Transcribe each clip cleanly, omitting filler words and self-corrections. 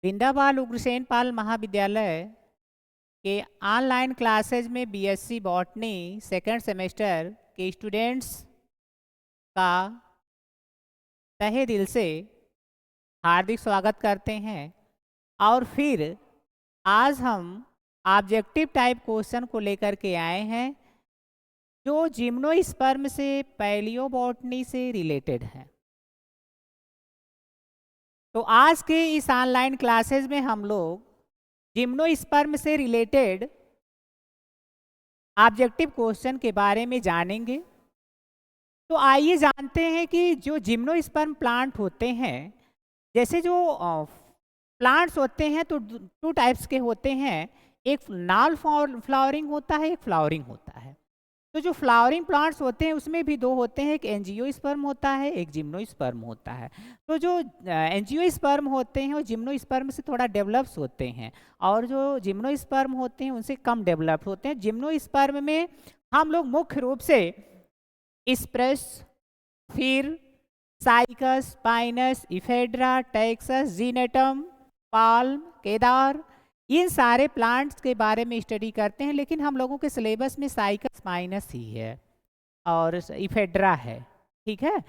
वृंदाबाल उग्रसेन पाल महाविद्यालय के online classes में बीएससी बॉटनी सेकंड सेमेस्टर के स्टूडेंट्स का तहे दिल से हार्दिक स्वागत करते हैं। और फिर आज हम ऑब्जेक्टिव टाइप क्वेश्चन को लेकर के आए हैं जो जिम्नोस्पर्म से पैलियोबॉटनी से रिलेटेड है। तो आज के इस ऑनलाइन क्लासेज में हम लोग जिम्नोस्पर्म से रिलेटेड ऑब्जेक्टिव क्वेश्चन के बारे में जानेंगे। तो आइए जानते हैं कि जो जिम्नोस्पर्म प्लांट होते हैं, जैसे जो प्लांट्स होते हैं तो टू टाइप्स के होते हैं, एक नॉन फ्लावरिंग होता है, एक फ्लावरिंग होता है। तो जो फ्लावरिंग प्लांट्स होते हैं उसमें भी दो होते हैं, एक एंजियोस्पर्म होता है, एक जिम्नोस्पर्म होता है। तो जो एंजियोस्पर्म होते हैं वो जिम्नोस्पर्म से थोड़ा डेवलप्स होते हैं और जो जिम्नोस्पर्म होते हैं उनसे कम डेवलप्ड होते हैं। जिम्नोस्पर्म में हम लोग मुख्य रूप से स्प्रेस, फिर Cycas, Pinus, Ephedra, Taxus, Gnetum, palm, cedar, इन सारे प्लांट्स के बारे में स्टडी करते हैं। लेकिन हम लोगों के सिलेबस में साइकस माइनस ही है और इफेड्रा है, ठीक है।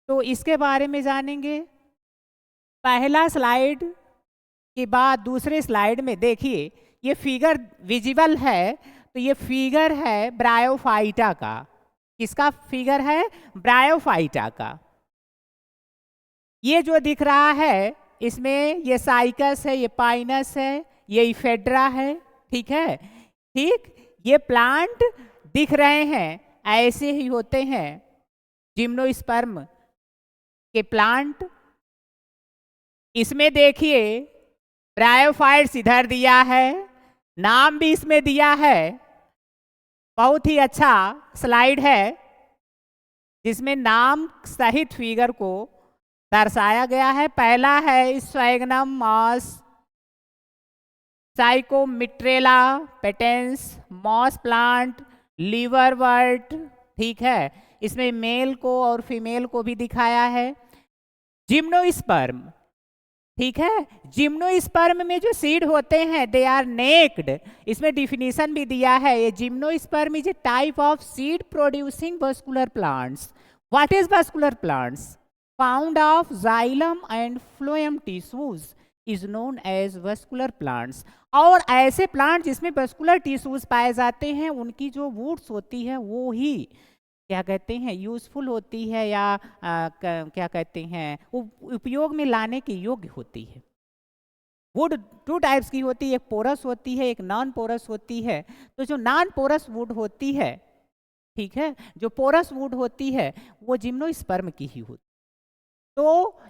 तो इसके बारे में जानेंगे। पहला स्लाइड के बाद दूसरे स्लाइड में देखिए ये फिगर विजिबल है। तो ये फिगर है ब्रायोफाइटा का। किसका फिगर है? ब्रायोफाइटा का। ये जो दिख रहा है इसमें ये साइकस है, ये पाइनस है, ये इफेड्रा है, ठीक है। ठीक, ये प्लांट दिख रहे हैं, ऐसे ही होते हैं जिम्नोस्पर्म के प्लांट। इसमें देखिए ब्रायोफाइट्स इधर दिया है, नाम भी इसमें दिया है। बहुत ही अच्छा स्लाइड है जिसमें नाम सहित फिगर को दर्शाया गया है। पहला है sphagnum moss, साइकोमिट्रेला patience, moss plant, लीवरवर्ट, ठीक है। इसमें मेल को और फीमेल को भी दिखाया है। जिम्नोस्पर्म, ठीक है। जिम्नोस्पर्म में जो सीड होते हैं दे आर नेक्ड। इसमें डिफिनीशन भी दिया है, ये gymnosperm is a type of seed producing vascular plants. What is vascular plants? Found of xylem and phloem tissues is known as vascular plants। और ऐसे प्लांट जिसमें वस्कुलर टिश्यूज पाए जाते हैं उनकी जो वुड्स होती है वो ही क्या कहते हैं यूजफुल होती है या क्या कहते हैं उपयोग में लाने के योग्य होती है। वुड टू टाइप्स की होती है, एक पोरस होती है, एक नॉन पोरस होती है। तो जो नॉन पोरस वुड होती है, ठीक है, जो पोरस वुड होती है वो जिम्नोस्पर्म की ही होती है। तो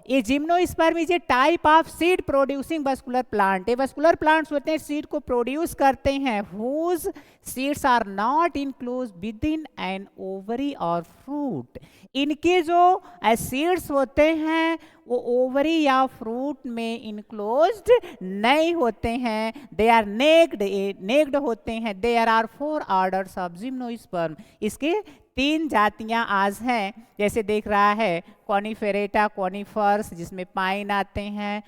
ये gymnosperm is a type of seed producing vascular plant. ये वस्कुलर प्लांट्स होते हैं सीड को प्रोड्यूस करते हैं, whose seeds are not enclosed within an ovary or fruit। इनके जो सीड्स होते हैं वो ओवरी या फ्रूट में इनक्लोज्ड नहीं होते हैं, दे आर नेक्ड होते हैं। There are 4 orders of gymnosperm. इसके 3 जातियां आज हैं, जैसे देख रहा है कॉनिफेरेटा, कॉनिफर्स जिसमें पाइन आते हैं,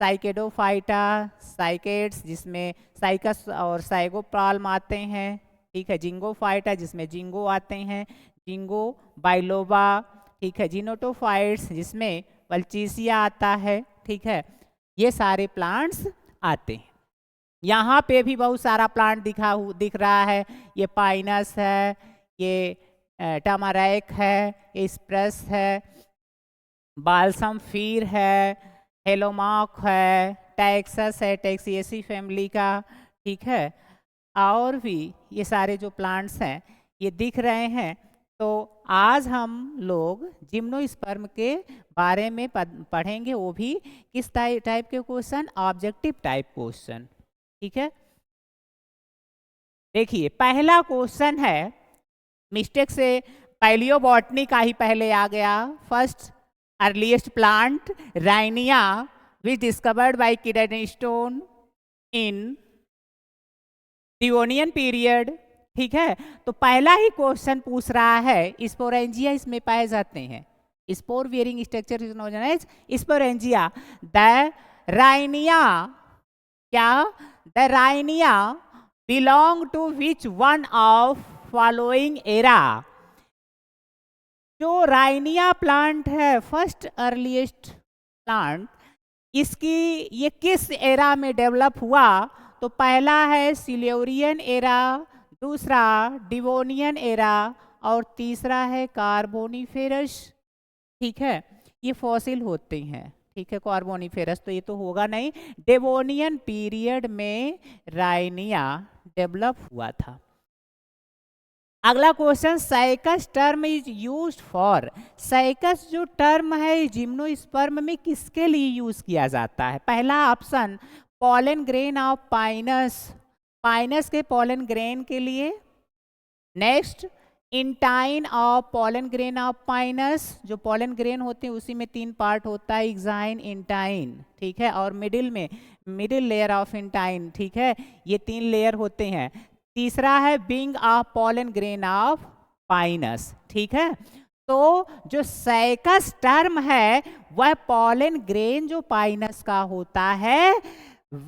साइकेडोफाइटा, साइकेड्स जिसमें साइकस और साइगोपाल्म आते हैं, ठीक है। जिंगोफाइटा जिसमें जिंगो आते हैं, जिंगो बाइलोबा, ठीक है। जिनोटोफाइट्स जिसमें वल्चीसिया आता है, ठीक है। ये सारे प्लांट्स आते हैं। यहाँ पे भी बहुत सारा प्लांट दिख रहा है। ये पाइनस है, ये टमारैक है, ये स्प्रेस है, बाल्सम फीर है, हेलोमॉक है, टेक्सस है, टेक्सिएसी फैमिली का, ठीक है। और भी ये सारे जो प्लांट्स हैं ये दिख रहे हैं। तो आज हम लोग जिम्नोस्पर्म के बारे में पढ़ेंगे, वो भी किस टाइप के क्वेश्चन? ऑब्जेक्टिव टाइप क्वेश्चन, ठीक है। देखिए पहला क्वेश्चन है, मिस्टेक से पैलियोबॉटनी का ही पहले आ गया। First earliest plant Rhynia which discovered by Kidston in Devonian period, ठीक है। तो पहला ही क्वेश्चन पूछ रहा है स्पोरेंजिया इसमें पाए जाते हैं। Spore bearing structure is known as sporangia. The Rhynia, क्या the Rhynia belong to which one of following era? जो राइनिया प्लांट है, फर्स्ट अर्लीस्ट प्लांट, इसकी ये किस एरा में डेवलप हुआ? तो पहला है सिल्यूरियन एरा, दूसरा डिवोनियन एरा और तीसरा है कार्बोनिफेरस। ठीक है, ये फॉसिल होते हैं। ठीक है, कार्बोनिफेरस तो ये तो होगा नहीं। डेवोनियन पीरियड में राइनिया डेवलप हुआ था। अगला question, cycas term is used for. Cycas जो टर्म है जिम्नोस्पर्म में किसके लिए यूज किया जाता है? पहला option pollen grain of Pinus, Pinus के पॉलन ग्रेन के लिए। Next intine of pollen grain of Pinus, जो पॉलन ग्रेन होते हैं उसी में 3 पार्ट होता है, एक्साइन, इंटाइन। ठीक है, और मिडिल में मिडिल लेयर ऑफ इंटाइन। ठीक है, ये 3 लेयर होते हैं। तीसरा है wing of pollen grain of Pinus. ठीक है, तो जो साइकस टर्म है वह पॉलन ग्रेन जो पाइनस का होता है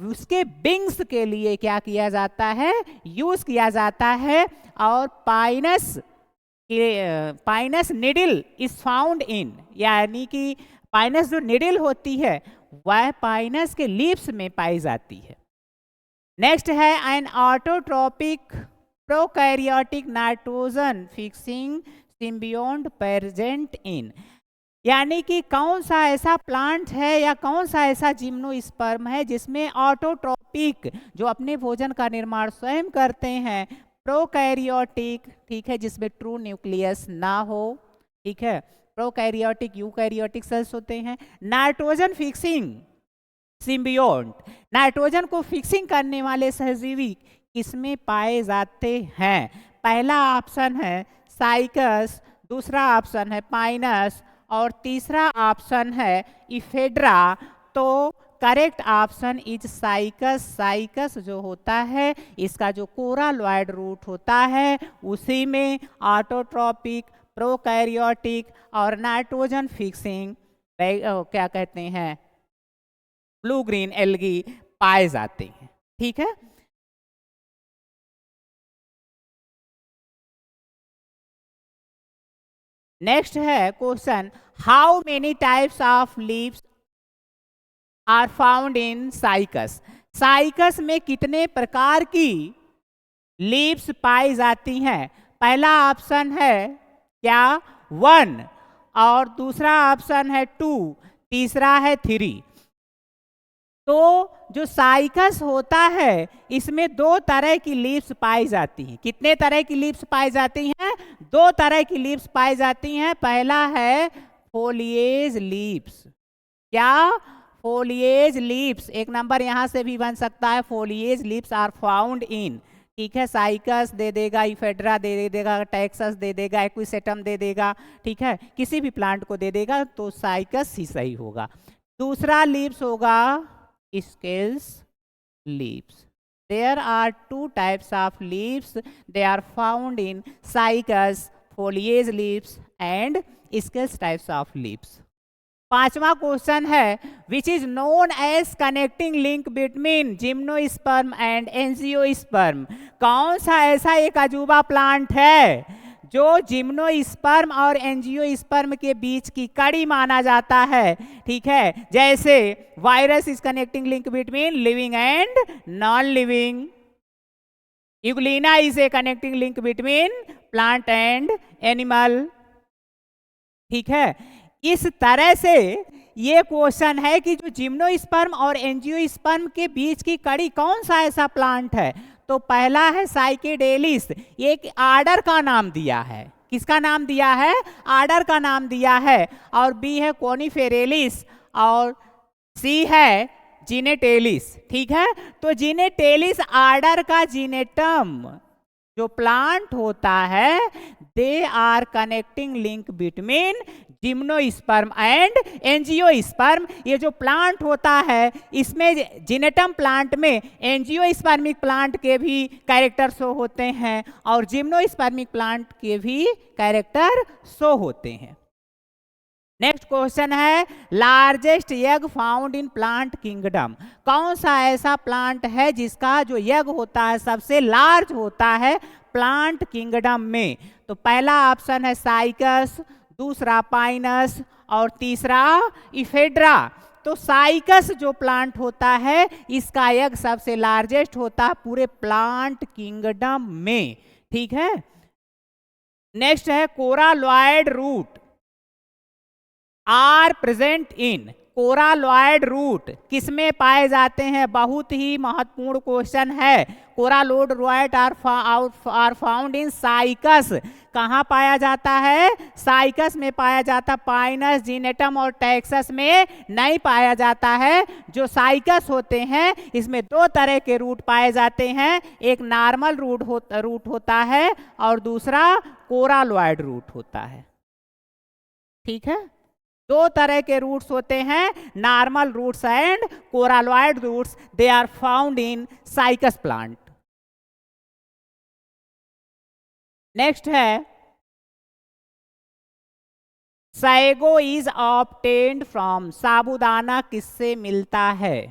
उसके बिंग्स के लिए क्या किया जाता है? यूज किया जाता है। और Pinus needle is found in, यानी कि पाइनस जो निडिल होती है वह पाइनस के लीव्स में पाई जाती है। नेक्स्ट है an autotrophic prokaryotic nitrogen fixing symbiont present in, यानी कि कौन सा ऐसा प्लांट है या कौन सा ऐसा जिम्नोस्पर्म है जिसमें ऑटोट्रोपिक, जो अपने भोजन का निर्माण स्वयं करते हैं, प्रोकैरियोटिक, ठीक है, जिसमें ट्रू न्यूक्लियस ना हो। ठीक है, प्रोकैरियोटिक यूकैरियोटिक सेल्स होते हैं। नाइट्रोजन फिक्सिंग सिम्बियोट, नाइट्रोजन को फिक्सिंग करने वाले सहजीवी किसमें पाए जाते हैं? पहला ऑप्शन है साइकस, दूसरा ऑप्शन है पाइनस और तीसरा ऑप्शन है इफेड्रा। तो correct option is cycas. Cycas जो होता है इसका जो कोरालॉइड रूट होता है उसी में ऑटोट्रोपिक, प्रोकैरियोटिक और नाइट्रोजन फिक्सिंग क्या कहते हैं, ब्लू ग्रीन एल्गी पाए जाते हैं। ठीक है, नेक्स्ट है question, how many types of leaves are found in Cycas? Cycas में कितने प्रकार की लीव्स पाई जाती हैं? पहला ऑप्शन है क्या 1 और दूसरा ऑप्शन है 2, तीसरा है 3। तो जो साइकस होता है इसमें 2 तरह की लीव्स पाई जाती हैं। कितने तरह की लीव्स पाई जाती हैं? 2 तरह की लीव्स पाई जाती हैं। पहला है फोलिएज लीव्स। क्या? Foliage leaves. एक नंबर यहां से भी बन सकता है, foliage leaves are found in. ठीक है, साइकस दे देगा, इफेड्रा दे देगा, टेक्सस दे देगा, एक्विसेटम दे देगा। ठीक है, किसी भी प्लांट को दे देगा तो साइकस ही सही होगा। दूसरा लीव्स होगा scales leaves. There are 2 types of leaves. They are found in cycas, foliage leaves and scales types of leaves. पांचवा क्वेश्चन है, which is known as connecting link between gymnosperm and angiosperm? कौन सा ऐसा एक अजूबा plant है जो gymnosperm और एंजियोस्पर्म के बीच की कड़ी माना जाता है? ठीक है, जैसे virus is connecting link between living and non living, Euglena is a connecting link between plant and animal. ठीक है, इस तरह से ये क्वेश्चन है कि जो जिम्नोस्पर्म और एंजियोस्पर्म के बीच की कड़ी कौन सा ऐसा प्लांट है? तो पहला है साइकेडेलिस, ये एक आर्डर का नाम दिया है। किसका नाम दिया है? आर्डर का नाम दिया है। और बी है कोनिफेरेलिस और सी है जिनेटेलिस। ठीक है, तो जिनेटेलिस आर्डर का जिनेटम जो प्लांट होता है, they are connecting link between gymnosperm and angiosperm. ये जो प्लांट होता है इसमें जिनेटम प्लांट में एंजियोस्पर्मिक प्लांट के भी कैरेक्टर शो होते हैं और जिम्नोस्पर्मिक प्लांट के भी कैरेक्टर शो होते हैं। नेक्स्ट क्वेश्चन है largest egg found in plant kingdom. कौन सा ऐसा प्लांट है जिसका जो एग होता है सबसे लार्ज होता है प्लांट किंगडम में? तो पहला ऑप्शन है साइकस, दूसरा पाइनस और तीसरा इफेड्रा। तो साइकस जो प्लांट होता है इसका एग सबसे लार्जेस्ट होता है पूरे प्लांट किंगडम में। ठीक है। नेक्स्ट है coralloid root are present in. Coralloid root किसमें पाए जाते हैं? बहुत ही महत्वपूर्ण क्वेश्चन है। Coralloid root are found in Cycas. कहाँ पाया जाता है? साइकस में पाया जाता। पाइनस, जिनेटम और टेक्सस में नहीं पाया जाता है। जो साइकस होते हैं इसमें दो तरह के रूट पाए जाते हैं, एक नॉर्मल रूट होता है और दूसरा कोरालॉयड रूट होता है। ठीक है, दो तरह के रूट्स होते हैं, normal roots and coralloid roots. They are found in Cycas plant. Next है सैगो इज ऑब्टेन्ड फ्रॉम। साबूदाना किससे मिलता है?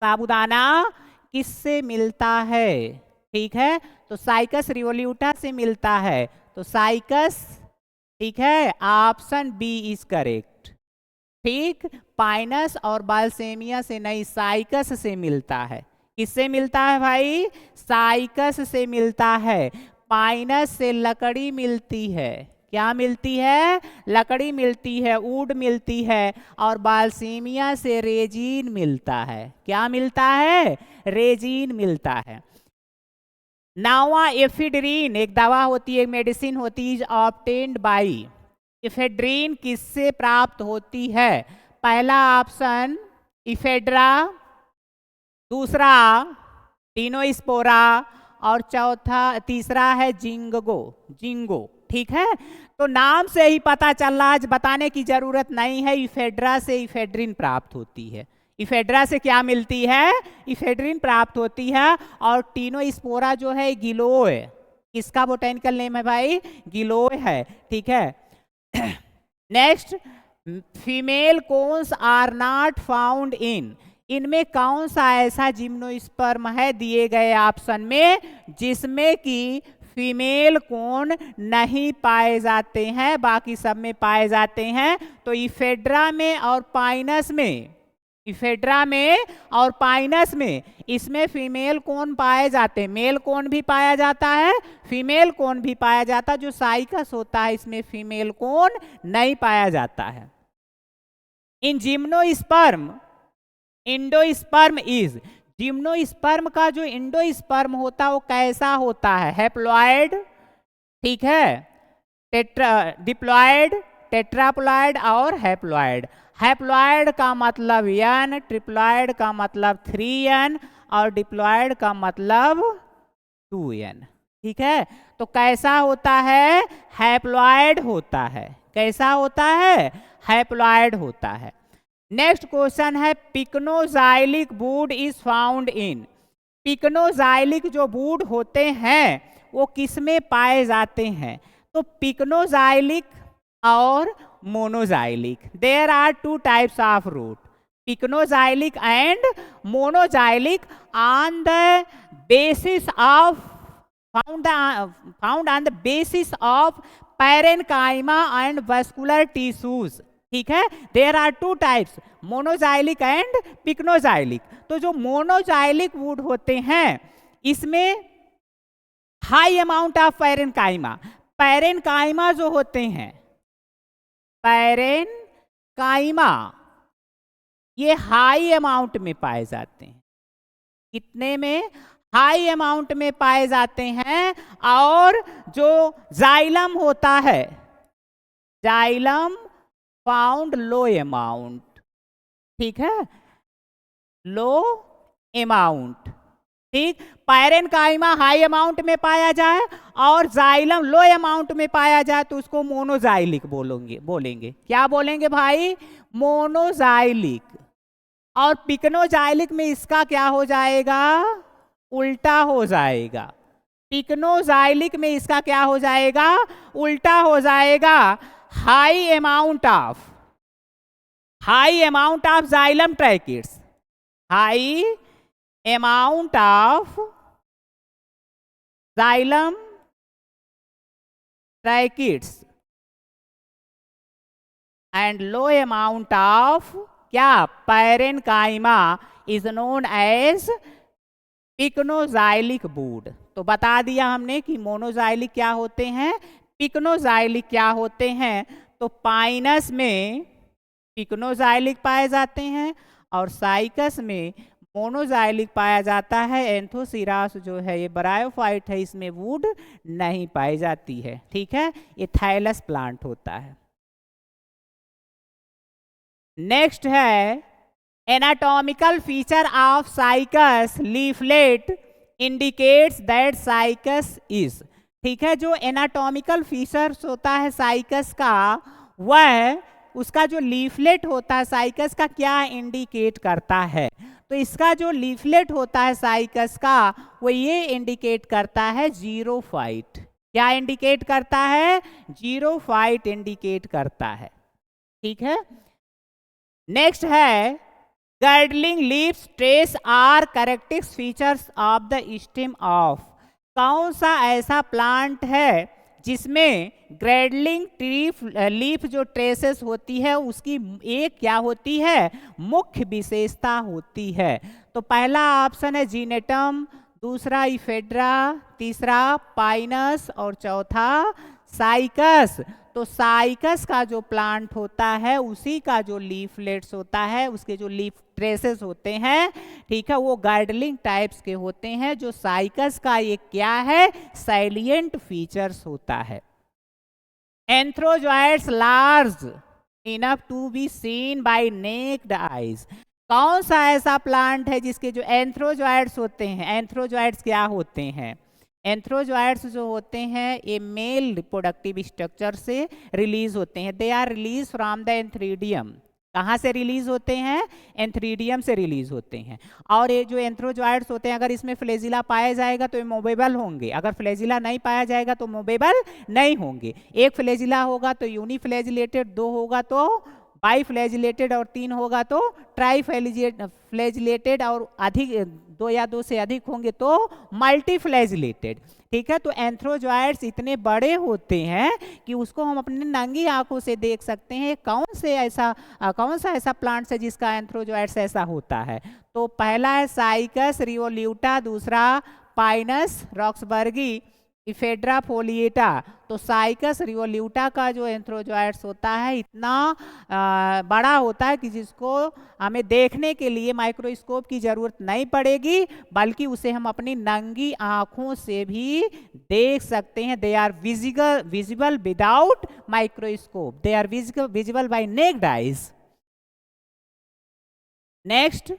साबूदाना किससे मिलता है? ठीक है, तो साइकस रिवोल्यूटा से मिलता है। तो साइकस, ठीक है, ऑप्शन बी इज करेक्ट। ठीक, पाइनस और बाल्सेमिया से नहीं, साइकस से मिलता है। किससे मिलता है भाई? साइकस से मिलता है। पाइनस से लकड़ी मिलती है। क्या मिलती है? लकड़ी मिलती है, वुड मिलती है। और बाल्सेमिया से रेजिन मिलता है। क्या मिलता है? रेजिन मिलता है। नावा एफिड्रीन एक दवा होती है, मेडिसिन होती है, ऑब्टेन्ड बाई। इफेड्रीन किससे प्राप्त होती है? पहला ऑप्शन इफेड्रा, दूसरा टिनोस्पोरा और तीसरा है जिंगो। ठीक है, तो नाम से ही पता चल रहा है, बताने की जरूरत नहीं है। इफेड्रा से इफेड्रीन प्राप्त होती है। इफेड्रा से क्या मिलती है? इफेड्रीन प्राप्त होती है। और टिनोस्पोरा जो है गिलोय। किसका बोटेनिकल नेम है भाई? गिलोय है। ठीक है। Next, female cones are not found in. इनमें कौन सा ऐसा जिम्नोस्पर्म है दिए गए ऑप्शन में जिसमें कि फीमेल कोन नहीं पाए जाते हैं, बाकी सब में पाए जाते हैं? तो इफेड्रा में और पाइनस में, इफेड्रा में और पाइनस में इसमें फीमेल कोन पाए जाते हैं। मेल कोन भी पाया जाता है, फीमेल कोन भी पाया जाता है। जो साइकस होता है इसमें फीमेल कोन नहीं पाया जाता है। इन जिम्नोस्पर्म इंडोस्पर्म इज। जिम्नोस्पर्म का जो इंडोस्पर्म होता है वो कैसा होता है? हैप्लॉयड, ठीक है, डिप्लॉयड, टेट्राप्लॉयड और हैप्लॉयड। हैप्लॉयड का मतलब n, ट्रिप्लॉयड का मतलब 3n और डिप्लॉयड का मतलब 2n। ठीक है, तो कैसा होता है? हैप्लॉयड होता है। कैसा होता है? हैप्लॉयड होता है। नेक्स्ट क्वेश्चन है pycnoxylic would is found in. Pycnoxylic जो वुड होते हैं वो किसमें पाए जाते हैं? तो पिक्नोजाइलिक और monoxylic, there are two types of root, pycnoxylic and monoxylic, on the basis of found on the basis of parenchyma and vascular tissues. ठीक है, there are two types, monoxylic and pycnoxylic. तो जो monoxylic wood होते हैं इसमें high amount of parenchyma, parenchyma जो होते हैं, पैरेन्काइमा ये हाई अमाउंट में पाए जाते हैं। कितने में? हाई अमाउंट में पाए जाते हैं। और जो जाइलम होता है, जाइलम फाउंड लो अमाउंट। ठीक है, लो अमाउंट। ठीक, पैरेन्काइमा हाई अमाउंट में पाया जाए और जाइलम लो अमाउंट में पाया जाए तो उसको मोनोजाइलिक बोलेंगे। क्या बोलेंगे भाई? मोनोजाइलिक। और पिक्नोजाइलिक में इसका क्या हो जाएगा? उल्टा हो जाएगा। पिक्नोजाइलिक में इसका क्या हो जाएगा? उल्टा हो जाएगा। High amount of high amount of xylem tracheids, high amount of xylem tracheids and low amount of क्या parenchyma is known as pycnoxylic wood. तो बता दिया हमने कि मोनोजाइलिक क्या होते हैं, पिक्नोजाइलिक क्या होते हैं। तो पाइनस में पिक्नोजाइलिक पाए जाते हैं और साइकस में मोनोजाइलिक पाया जाता है। एंथोसिरास जो है ये ब्रायोफाइट है, इसमें वुड नहीं पाई जाती है। ठीक है, ये थाइलस प्लांट होता है। नेक्स्ट है anatomical feature of cycas leaflet indicates that cycas is. ठीक है, जो एनाटॉमिकल फीचर्स होता है साइकस का, वह उसका जो लीफलेट होता है साइकस का क्या इंडिकेट करता है। तो इसका जो लीफलेट होता है साइकस का वो ये इंडिकेट करता है जीरोफाइट। क्या इंडिकेट करता है? जीरोफाइट इंडिकेट करता है। ठीक है, नेक्स्ट है girdling leaves trace are characteristic features of the stem of. कौन सा ऐसा प्लांट है जिसमें ग्रेडलिंग लीफ जो ट्रेसेस होती है उसकी एक क्या होती है, मुख्य विशेषता होती है। तो पहला ऑप्शन है जीनेटम, दूसरा इफेड्रा, तीसरा पाइनस और चौथा साइकस। तो साइकस का जो प्लांट होता है उसी का जो लीफलेट्स होता है, उसके जो लीफ ट्रेसेस होते हैं, ठीक है, वो गार्डलिंग टाइप्स के होते हैं। जो साइकस का ये क्या है, सैलिएंट फीचर्स होता है। Antherozoids large enough to be seen by naked eyes. कौन सा ऐसा प्लांट है जिसके जो एंथ्रोजॉइड्स होते हैं, एंथ्रोजॉइड्स क्या होते हैं? एंथ्रोजॉइड्स जो होते हैं ये मेल रिप्रोडक्टिव स्ट्रक्चर से रिलीज होते हैं। They are release from the antheridium. कहाँ से रिलीज होते हैं? एंथ्रीडियम से रिलीज होते हैं। और ये जो एंथ्रोजॉइड्स होते हैं, अगर इसमें फ्लैजिला पाया जाएगा तो ये मोवेबल होंगे, अगर फ्लैजिला नहीं पाया जाएगा तो मोवेबल नहीं होंगे। एक फ्लैजिला होगा तो यूनिफ्लैजिलेटेड, दो होगा तो बाईफ्लैजिलेटेड और तीन होगा तो ट्राईफ्लैजिलेटेड और अधिक दो या दो से अधिक होंगे तो मल्टीफ्लैजिलेटेड। ठीक है, तो एंथ्रोजॉइड्स इतने बड़े होते हैं कि उसको हम अपने नंगी आंखों से देख सकते हैं। कौन सा ऐसा प्लांट है जिसका एंथ्रोजॉइड्स ऐसा होता है? तो पहला है साइकस रिवोल्यूटा, दूसरा पाइनस रॉक्सबर्गी, इफेड्रा फोलिएटा। तो साइकस रिवोल्यूटा का जो एंथ्रोजॉइड्स होता है इतना बड़ा होता है कि जिसको हमें देखने के लिए माइक्रोस्कोप की जरूरत नहीं पड़ेगी, बल्कि उसे हम अपनी नंगी आंखों से भी देख सकते हैं। They are visible without microscope, they are visible by naked eyes. Next,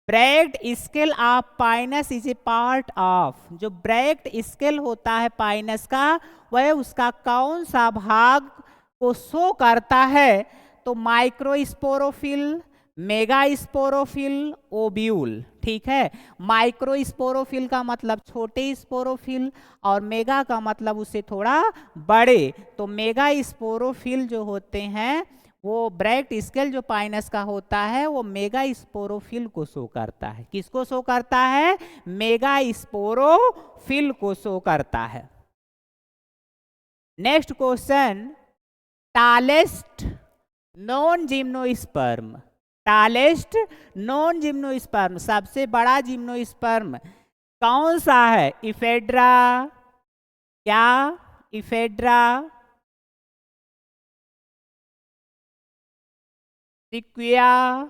bract scale of Pinus is a part of. जो ब्रैक्ड स्केल होता है पाइनस का, वह उसका कौन सा भाग को शो करता है? तो माइक्रोस्पोरोफिल, मेगास्पोरोफिल, ओब्यूल। ठीक है, माइक्रोस्पोरोफिल का मतलब छोटे स्पोरोफिल और मेगा का मतलब उससे थोड़ा बड़े। तो मेगास्पोरोफिल जो होते हैं वो ब्रैक्ट स्केल जो पाइनस का होता है वो मेगास्पोरोफिल को शो करता है। किसको शो करता है? मेगास्पोरोफिल को शो करता है। Next question, tallest non gymnosperm. Tallest non gymnosperm, सबसे बड़ा जिम्नोस्पर्म कौन सा है? इफेड्रा, क्या इफेड्रा, सिक्वोया,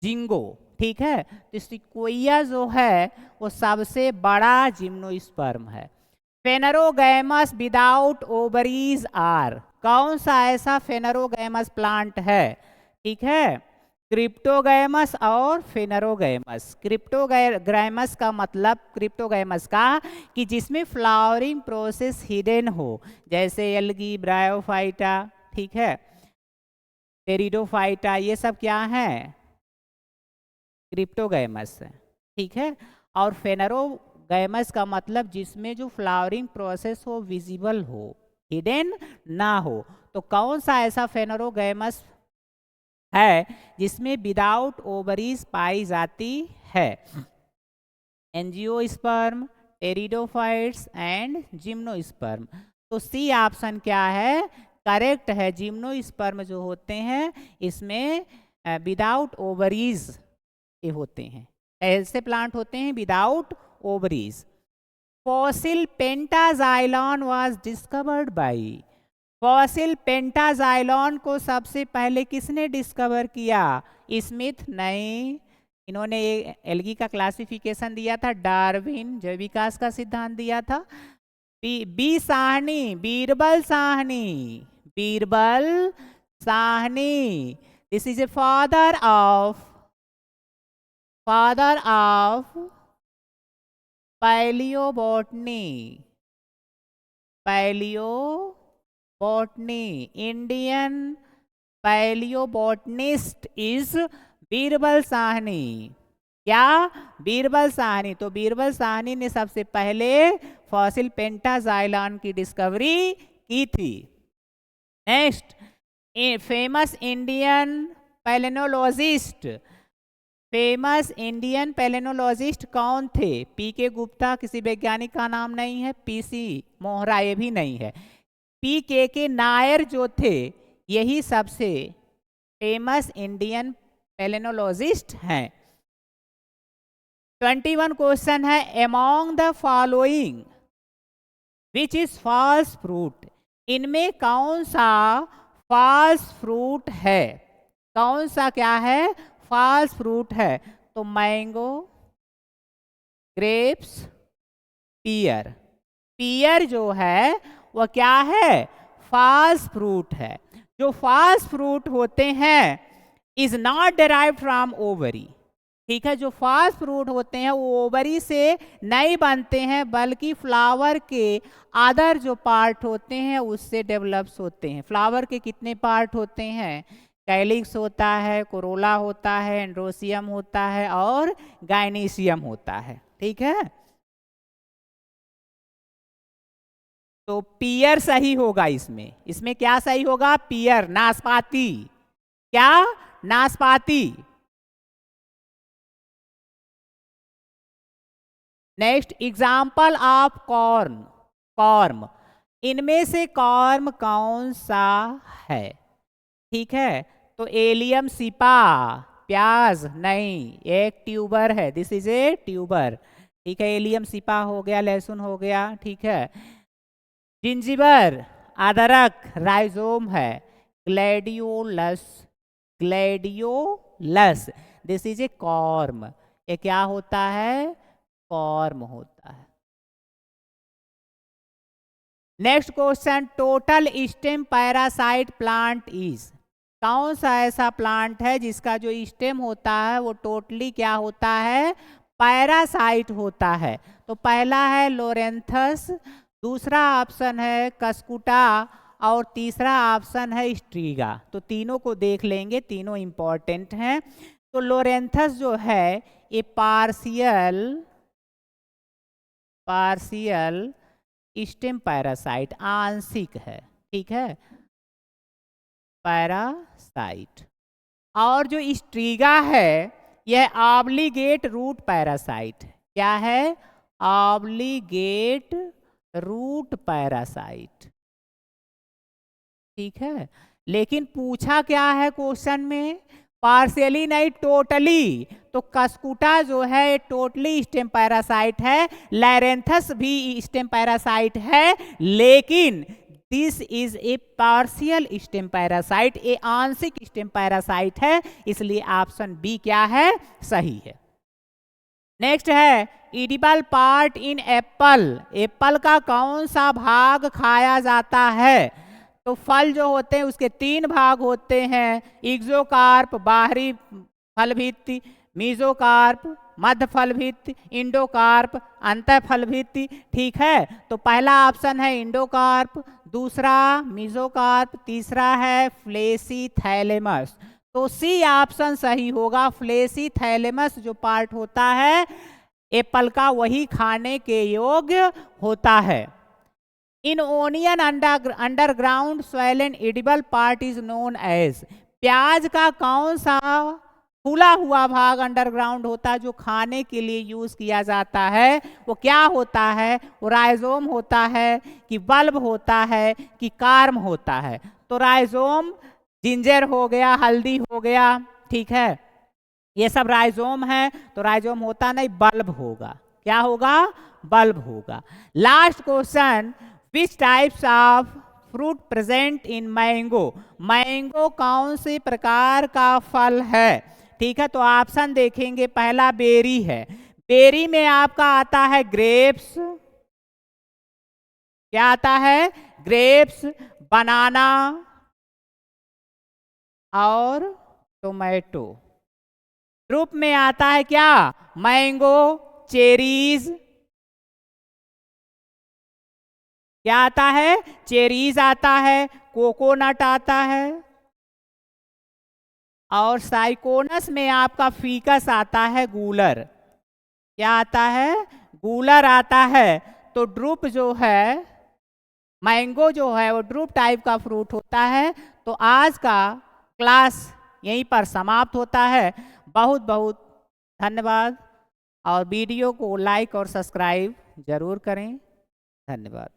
जिंगो। ठीक है, तो सिक्वोया जो है वो सबसे बड़ा जिम्नोस्पर्म है। फेनरोगैमस विदाउट ओवरीज आर। कौन सा ऐसा फेनरोगैमस प्लांट है? ठीक है, क्रिप्टोगैमस और फेनरोगैमस। क्रिप्टोगैमस का मतलब, क्रिप्टोगैमस का कि जिसमें फ्लावरिंग प्रोसेस हिडन हो, जैसे एल्गी, ब्रायोफाइटा, ठीक है, टेरिडोफाइटा, ये सब क्या है? क्रिप्टोगैमस है। ठीक है, और फेनरोगैमस का मतलब जिसमें जो फ्लावरिंग प्रोसेस हो विजिबल हो, हिडन ना हो। तो कौन सा ऐसा फेनोरोगैमस है जिसमें विदाउट ओवरीज पाई जाती है? Angiosperm, pteridophytes and gymnosperm. तो सी ऑप्शन क्या है? करेक्ट है। जिम्नोस्पर्म जो होते हैं इसमें विदाउट ओवरीज ये होते हैं। ऐसे प्लांट होते हैं without ovaries. Fossil Pentoxylon was discovered by. Fossil Pentoxylon को सबसे पहले किसने डिस्कवर किया? स्मिथ नहीं, इन्होंने एल्गी का क्लासिफिकेशन दिया था, डार्विन जैव विकास का सिद्धांत दिया था। B Sahni, Birbal Sahni, Birbal Sahni. This is a father of palaeobotany. Palaeobotany, Indian palaeobotanist is Birbal Sahni. क्या? बीरबल साहनी। तो बीरबल साहनी ने सबसे पहले फॉसिल पेंटाजाइलॉन की डिस्कवरी की थी। Next, famous Indian palynologist. Famous Indian palynologist कौन थे? पी के गुप्ता, किसी वैज्ञानिक का नाम नहीं है। पीसी मोहरा, ये भी नहीं है। पी के नायर जो थे यही सबसे फेमस इंडियन पैलेनोलॉजिस्ट हैं। 21 क्वेश्चन है, among the following which is false fruit. इनमें कौन सा फॉल्स फ्रूट है? कौन सा क्या है? फॉल्स फ्रूट है। तो मैंगो, ग्रेप्स, पियर। पियर जो है वह क्या है? फॉल्स फ्रूट है। जो फॉल्स फ्रूट होते हैं is not derived from ovary. ठीक है, जो फॉल्स फ्रूट होते हैं वो ओवरी से नहीं बनते हैं बल्कि फ्लावर के अदर जो पार्ट होते हैं उससे डेवलप्स होते हैं। फ्लावर के कितने पार्ट होते हैं? कैलिक्स होता है, कोरोला होता है, एंड्रोसियम होता है और गाइनीशियम होता है। ठीक है, तो पियर सही होगा इसमें। इसमें क्या सही होगा? पियर, नाशपाती। क्या? नाशपाती। Next, example of corn, corm. इनमें से कॉर्म कौन सा है? ठीक है, तो एलियम सिपा, प्याज नहीं, एक ट्यूबर है। This is A tuber. ठीक है, एलियम सिपा हो गया, लहसुन हो गया। ठीक है, जिंजिबर, अदरक, राइजोम है। Gladiolus, gladiolus, this is A corm. ये क्या होता है? कॉर्म होता है। Next question, total stem parasite plant is. कौन सा ऐसा प्लांट है जिसका जो स्टेम होता है वो टोटली क्या होता है? पैरासाइट होता है। तो पहला है लोरेंथस, दूसरा ऑप्शन है कस्कुटा और तीसरा ऑप्शन है स्ट्रीगा। तो तीनों को देख लेंगे, तीनों इंपॉर्टेंट हैं। तो लोरेंथस जो है ये पार्शियल स्टेम पैरासाइट, आंशिक है। ठीक है, पैरासाइट। और जो स्ट्रीगा है यह ऑब्लिगेट रूट पैरासाइट। क्या है? Obligate root parasite. ठीक है, लेकिन पूछा क्या है क्वेश्चन में? पार्शियली नहीं, टोटली। तो कस्कुटा जो है टोटली स्टेम पैरासाइट है, लैरेंथस भी स्टेम पैरासाइट है, लेकिन this is a partial stem parasite, a आंशिक स्टेम पैरासाइट है, इसलिए ऑप्शन बी क्या है? सही है। नेक्स्ट है, edible part in Apple. Apple का कौन सा भाग खाया जाता है? तो फल जो होते हैं उसके 3 भाग होते हैं, एक्सोकार्प, बाहरी फल भित्ति, मीजोकार्प, मध्य फल भित्ति, इंडोकार्प, अंतः फल भित्ति। ठीक है, तो पहला ऑप्शन है इंडोकार्प, दूसरा मीजोकार्प, तीसरा है फ्लेसी थैलेमस। तो सी ऑप्शन सही होगा। फ्लेसी थैलेमस जो पार्ट होता है एप्पल का वही खाने के योग्य होता है। In onion underground soil and edible part is known as, प्याज का कौन सा फूला हुआ भाग अंडरग्राउंड होता है जो खाने के लिए यूज किया जाता है, वो क्या होता है? वो राइजोम होता है कि बल्ब होता है कि कार्म होता है? तो राइजोम, जिंजर हो गया, हल्दी हो गया, ठीक है, ये सब राइजोम है। तो राइजोम होता नहीं, बल्ब होगा। क्या होगा? बल्ब होगा। Last question, which types of fruit present in mango, mango कौन से प्रकार का फल है? ठीक है, तो ऑप्शन देखेंगे, पहला बेरी है, बेरी में आपका आता है ग्रेप्स, क्या आता है? ग्रेप्स, बनाना और टोमेटो। ड्रूप में आता है क्या? मैंगो, चेरीज, क्या आता है? चेरीज आता है, कोकोनट आता है, और साइकोनस में आपका फीकस आता है, गूलर। क्या आता है? गूलर आता है। तो ड्रूप जो है, मैंगो जो है वो ड्रूप टाइप का फ्रूट होता है। तो आज का क्लास यहीं पर समाप्त होता है। बहुत बहुत धन्यवाद, और वीडियो को लाइक और सब्सक्राइब जरूर करें। धन्यवाद।